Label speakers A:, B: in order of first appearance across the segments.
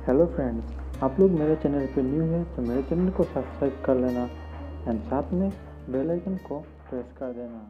A: Hello friends, आप लोग मेरे चैनल पे न्यू है तो मेरे चैनल को सब्सक्राइब कर लेना एंड साथ में बेल आइकन को प्रेस कर देना।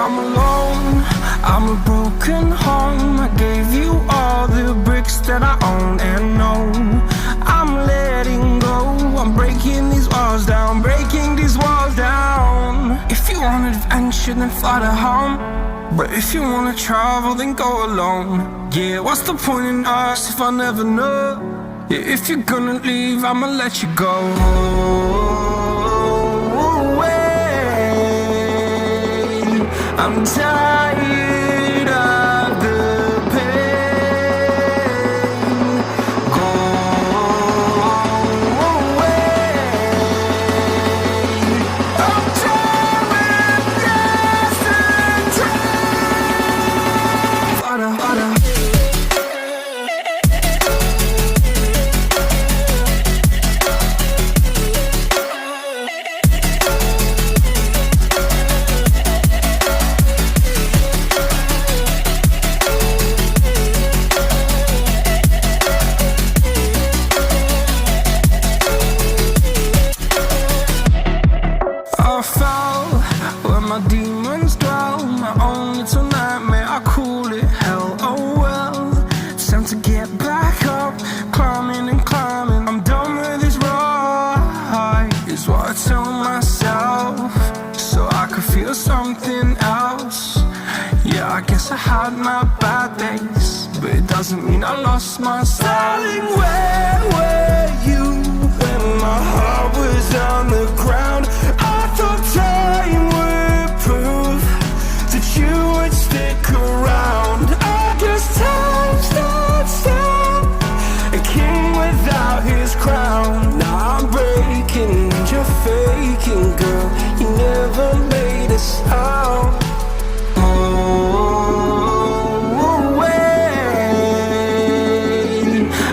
B: I'm alone, I'm a broken home. I gave you all the bricks that I own and know. I'm letting go, I'm breaking these walls down, breaking these walls down. If you want adventure, then fly to home. But if you wanna travel, then go alone. Yeah, what's the point in us if I never know? Yeah, if you're gonna leave, I'ma let you go. I'm tired of the pain. Go away. I'm tired of yesterday. Harder. I fell where my demons dwell. My own little nightmare, I call it hell. Oh well, it's time to get back up. Climbing and climbing, I'm done with this ride, is what I tell myself, so I could feel something else. Yeah, I guess I had my bad days, but it doesn't mean I lost my style. Darling, where were you when my heart was on the ground? I thought time would prove that you would stick around. I guess time stood still, a king without his crown. Now I'm breaking and you're faking, girl. You never made a sound.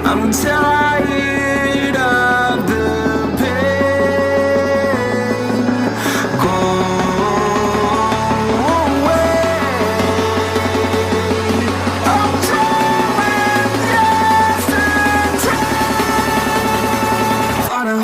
B: I'm tired of the pain. Go away. I'm tired of yesterday. Harder.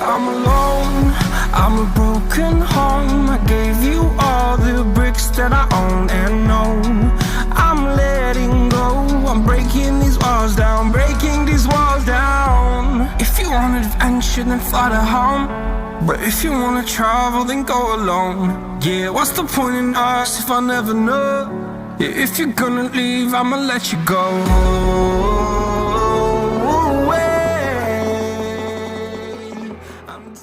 B: I'm alone, I'm a broken home. I gave you all the bricks that I own and know. I'm letting go, I'm breaking these walls down, breaking these walls down. If you want adventure, then fly to home. But if you wanna travel, then go alone. Yeah, what's the point in us if I never know? Yeah, if you're gonna leave, I'ma let you go. I'm